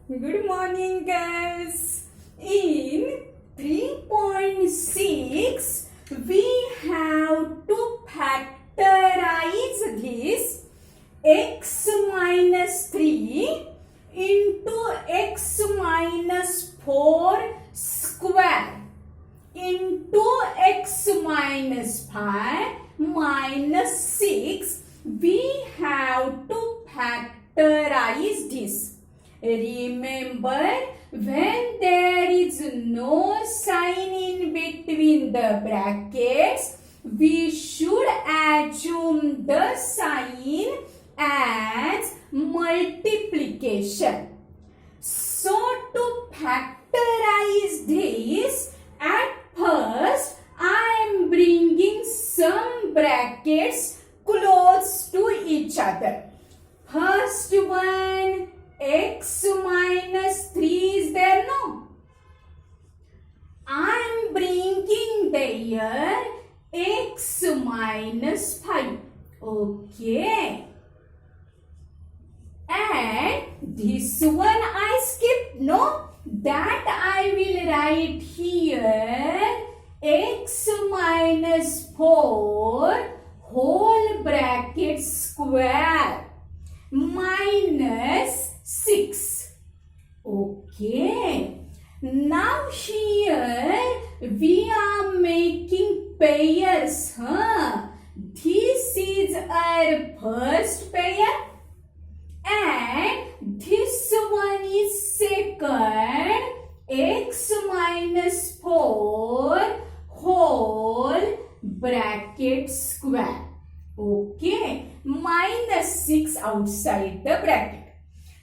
Good morning, girls. In 3.6, we have to factorize this x minus 3 into x minus 4 square into x minus 5 minus 6. We have to factorize this. Remember, when there is no sign in between the brackets, we should assume the sign as multiplication. So, to factorize this, at first I am bringing some brackets close to each other. First one, x minus 3 is there, no? I am bringing there x minus 5. Okay. And this one I skipped, no? That I will write here x minus 4 whole bracket square minus 6. Okay. Now here we are making pairs. This is our first pair and this one is second. X minus 4 whole bracket square. Okay. Minus 6 outside the bracket.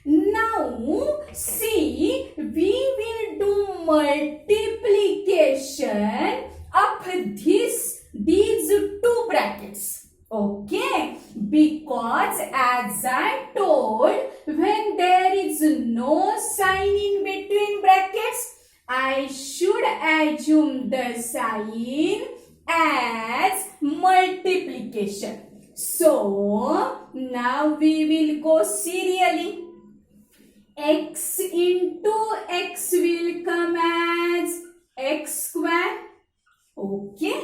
Now, see, we will do multiplication of these two brackets. Okay, because as I told, when there is no sign in between brackets, I should assume the sign as multiplication. So, now we will go serially. X into x will come as x square. Okay.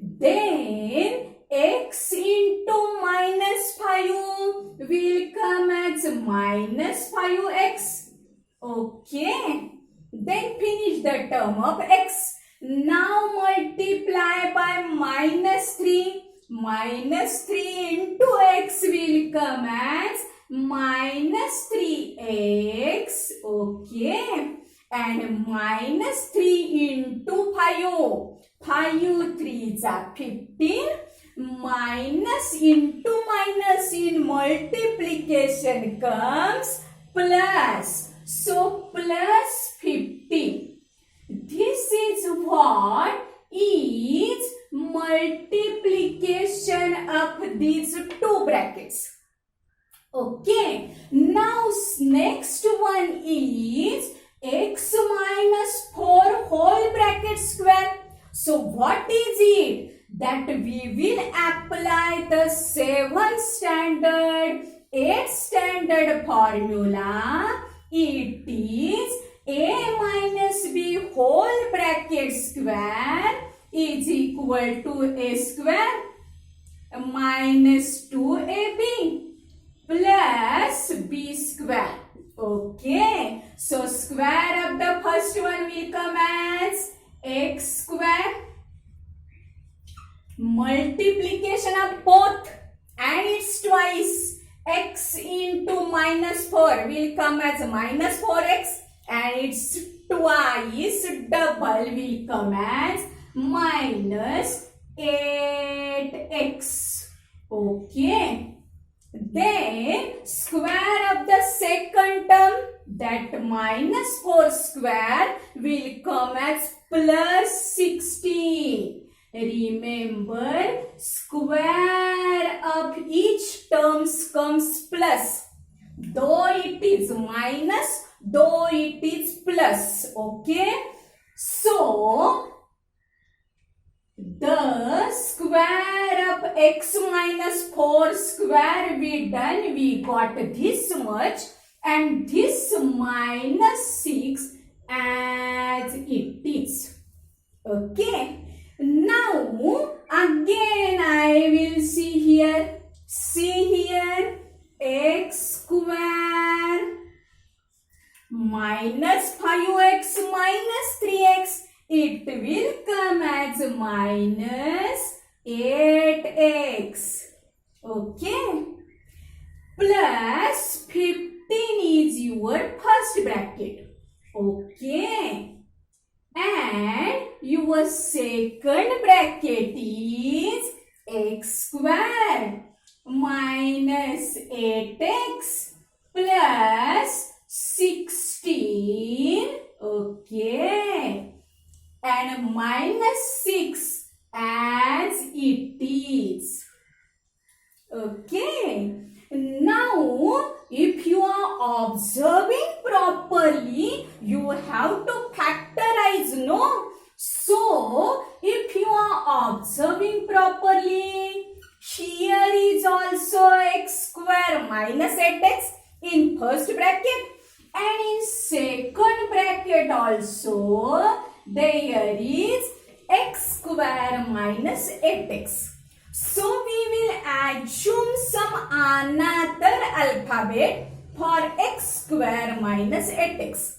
Then x into minus 5 will come as minus 5x. Okay. Then finish the term of x. Now multiply by minus 3. Minus 3 into x will come as minus 3x. Okay. And minus 3 into 5. 5 3s are 15. Minus into minus in multiplication comes plus. So plus 15. This is what is multiplication of these two brackets. Okay. Now next one is x minus 4 whole bracket square. So what is it? That we will apply the 7th standard, 8th standard formula. It is a minus b whole bracket square is equal to a square minus 2ab plus b square. Okay. So square of the first one will come as x square. Multiplication of both and it's twice. X into minus 4 will come as minus 4x and it's twice double will come as minus 8x. Okay. Then square of the second term, that minus 4 square will come as plus 16. Remember, square of each term comes plus. Though it is minus, though it is plus. Okay. So, the square of x minus 4 square we done, we got this much. and this minus 6 as it is. Okay. Now again I will see here. See here, x square minus 5x minus 3x. It will come as minus 8x. Okay. Plus 15 is your first bracket. Okay. And your second bracket is x square minus 8x plus 16. Okay. And minus 6 as it is. Okay. Now, if you are observing properly, you have to factorize, no? So, if you are observing properly, here is also x square minus 8x in first bracket, and in second bracket also there is x square minus 8x. So we will assume some another alphabet for x square minus 8x.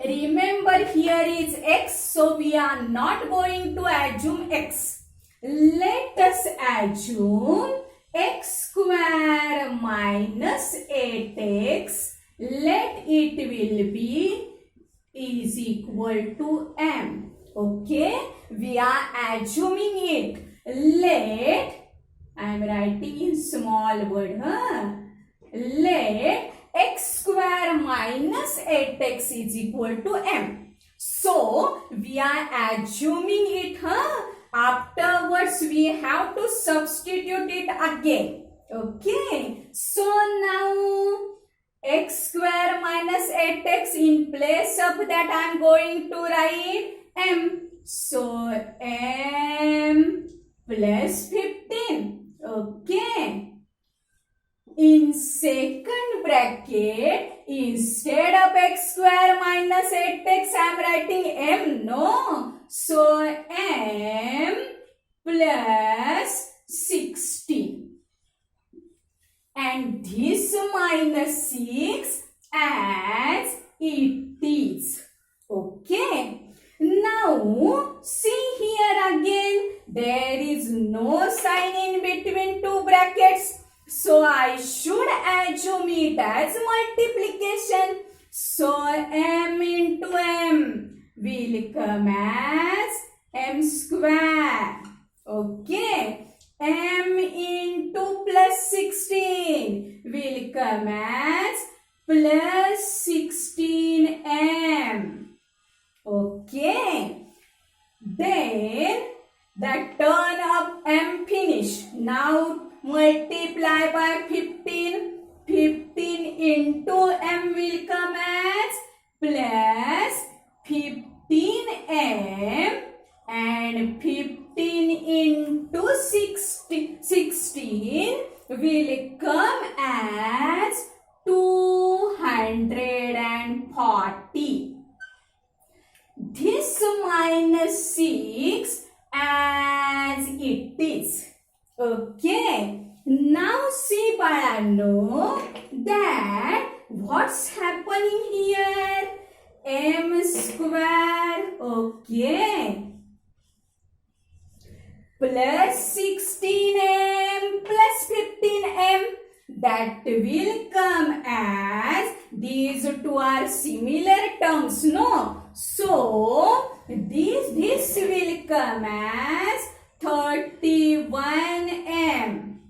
Remember, here is x, so we are not going to assume x. Let us assume x square minus 8x. Let it will be is equal to m. Okay, we are assuming it. Let, I am writing in small word, let x square minus 8x is equal to m. So, we are assuming it, afterwards we have to substitute it again. Okay, so now x square minus 8x, in place of that I am going to write m. So, m plus 15. Okay. In second bracket, instead of x square minus 8x, I am writing m, no? So, m plus 16. And this minus 6 as it is. Okay. Now, see here again, there is no sign in between two brackets. So, I should assume it as multiplication. So, m into m will come as m square. Okay. M into plus 16 will come as plus 16m. Okay. Then the turn of m finish. Now multiply by 15. 15 into m will come as plus 15m, and 15 into 16 will come as 240. This minus 6 as it is. Okay. Now see, Balanno, that what's happening here? M square. Okay. Plus 16m plus 15m. That will come as, these two are similar terms, no? So, this will come as 31m.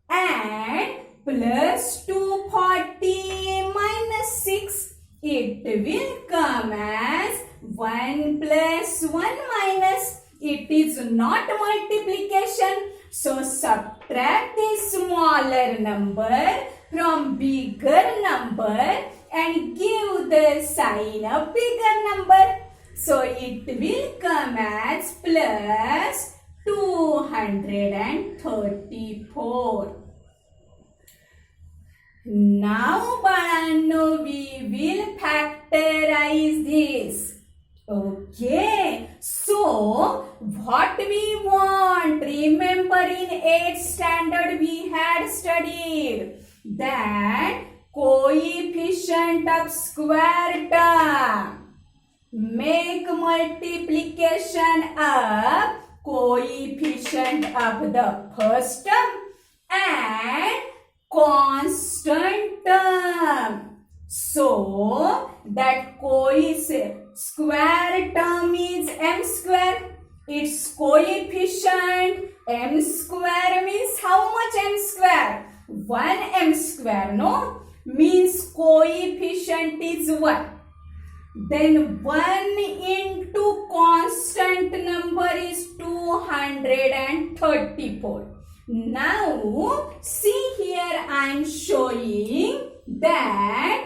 And plus 240 minus 6, it will come as 1 plus 1 minus. It is not multiplication. So, subtract the smaller number from bigger number and give the sign of bigger number. So, it will come as plus 234. Now बाळांनो we will factorize this. Okay, so what we want? Remember in 8th standard we had studied that coefficient of square term make multiplication of coefficient of the first term and constant term. So that square term is m square. Its coefficient m square means how much m square? 1 m square, no? Means coefficient is 1. Then 1 into constant number is 234. Now see here I am showing that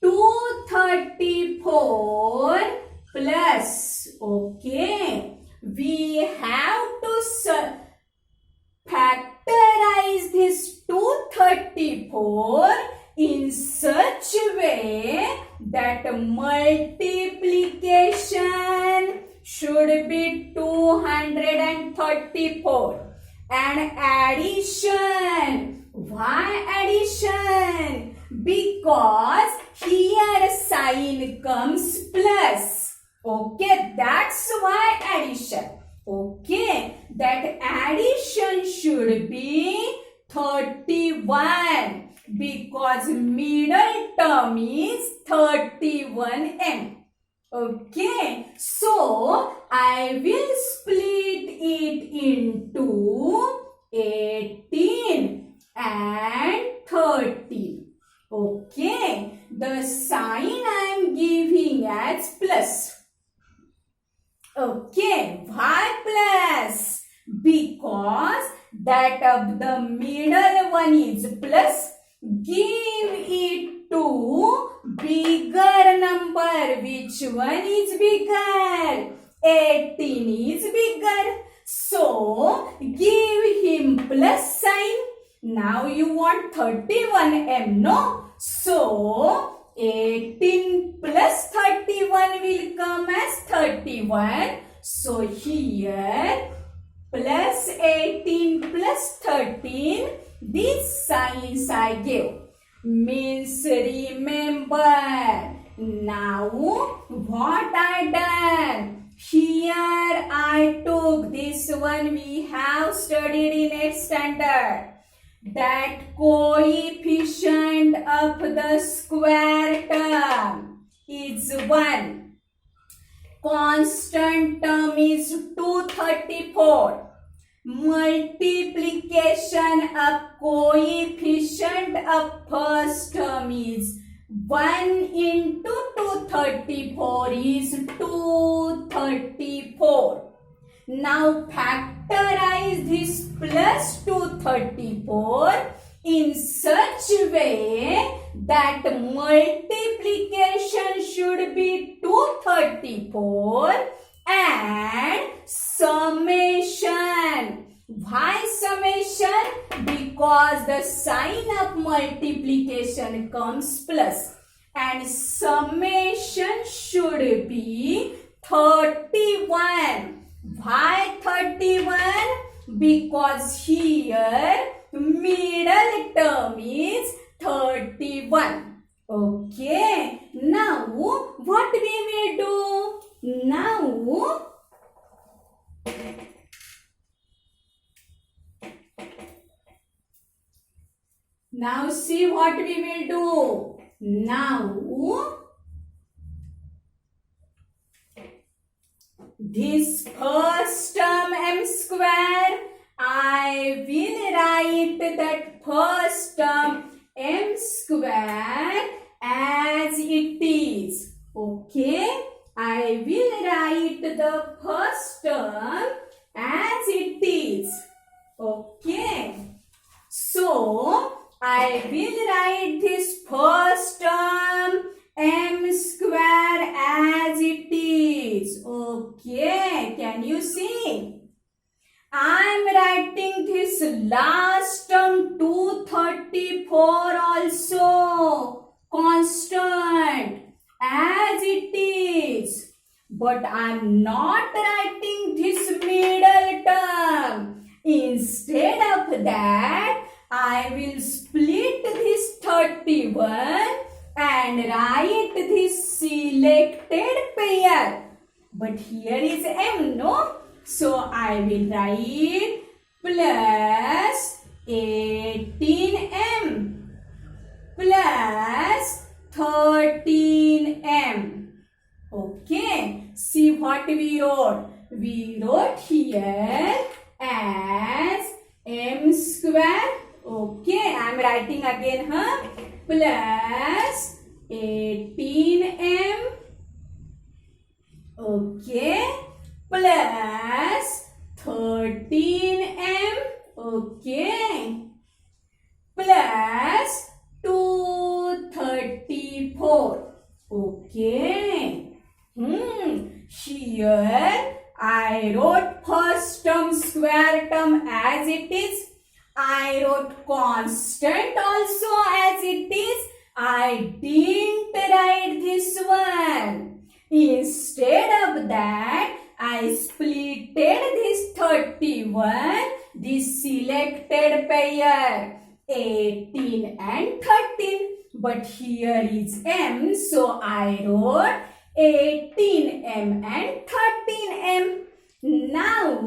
234 plus, okay, we have to factorize this 234 in such a way that multiplication should be 234 and addition. Why addition? Because here sign comes plus. Okay, that's why addition. Okay, that addition should be 31 because middle term is 31m. Okay, so I will split it into 18 and 13. Okay, the sign I am giving as plus. Okay, why plus? Because that of the middle one is plus. Give it to bigger number. Which one is bigger? 18 is bigger. So give him plus sign. Now you want 31m, no? So 18 plus 31 will come as 31. So here plus 18 plus 13. These signs I give. Means remember. Now what I done? Here I took this one we have studied in 8th standard. That coefficient of the square term is 1. Constant term is 234. Multiplication of coefficient of first term is 1 into 234 is 234. Now factorize this plus 234 in such a way that multiplication should be 234 and summation. Why summation? Because the sign of multiplication comes plus and summation should be 31. Why 31? Because here middle term is 31. Okay. Now what we will do? Now see what we will do. Now this first term m square, I will write that first term m square as it is. Okay, I will write the first term as it is. Okay, so I will write this first term m square as it is. Okay, can you see? I am writing this last term 234 but I'm not writing this middle term. Instead of that, I will split this 31 and write this selected pair. But here is m, no? So I will write plus 18m plus 13m. Okay, see what we wrote. We wrote here as m square. Okay, I am writing again, plus 18m. Okay, plus 13m. Okay, plus 234. Okay. Here I wrote first term square term as it is. I wrote constant also as it is. I didn't write this one. Instead of that, I splitted this 31, this selected pair, 18 and 13. But here is m, so I wrote 18m and 13m. Now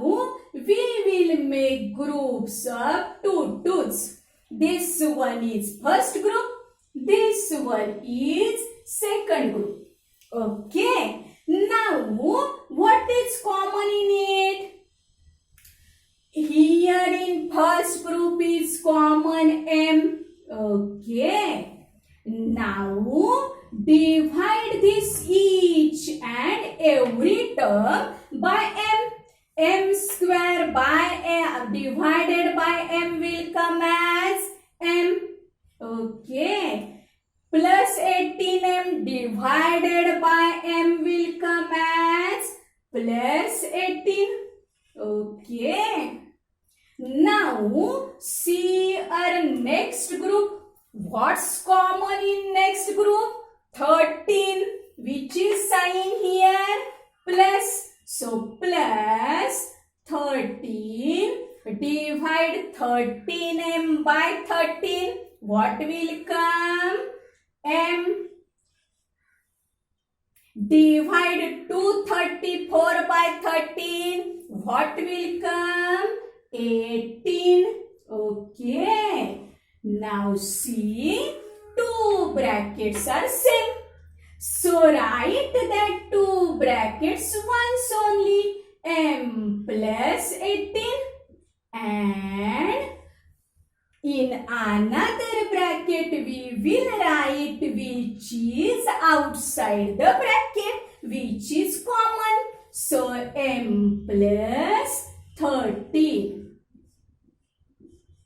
we will make groups of 2 2's. This one is first group, this one is second group. Okay, now what is common in it? Here in first group is common m. Okay, now divide this each and every term by m. M square by m divided by m will come as m. Okay, plus 18m divided by m will come as plus 18. Okay, now see our next group. What's common in next group? 13, which is sign here plus. So plus 13, divide 13m by 13. What will come? M. Divide 234 by 13. What will come? 18. Okay. Now see, two brackets are same. So write that two brackets once only, m plus 18, and in another bracket we will write which is outside the bracket, which is common. So m plus 13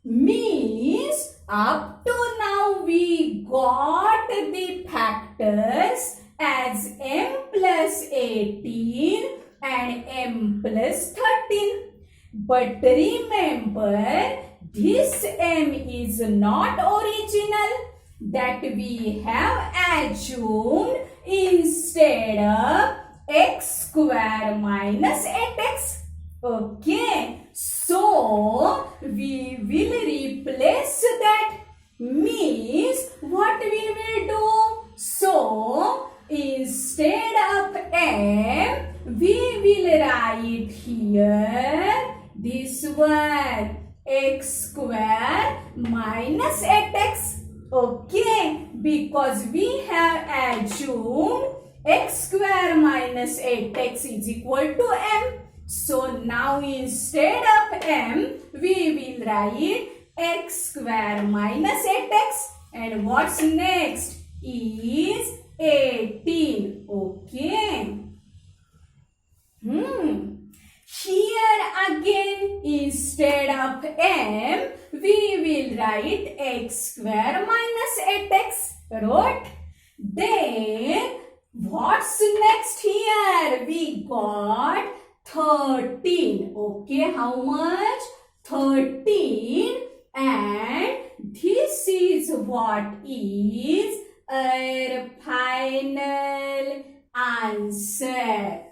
means up to now we got the factors as m plus 18 and m plus 13. But remember, this m is not original, that we have assumed instead of x square minus 8x. Okay, so we will replace that. Means what we will do? So instead of m, we will write here this one, x square minus 8x. Okay, because we have assumed x square minus 8x is equal to m. So now instead of m, we will write x square minus 8x. And what's next is 18. Okay. Here again, instead of m, we will write x square minus 8x. Wrote. Then what's next here? We got 13. Okay, how much? 13. And this is what is our final answer.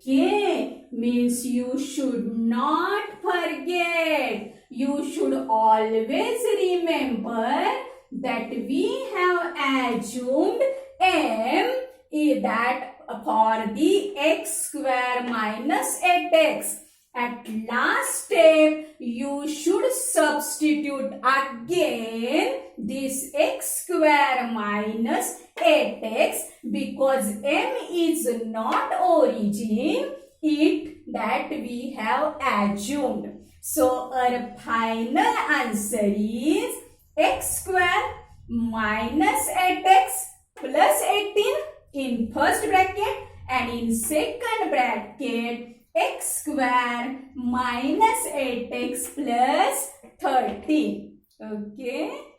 Okay, means you should not forget. You should always remember that we have assumed m is that for the x square minus 8x. At last step, you should substitute again this x square minus 8x because m is not origin, it that we have assumed. So our final answer is x square minus 8x plus 18 in first bracket and in second bracket x square minus 8x plus 13. Okay.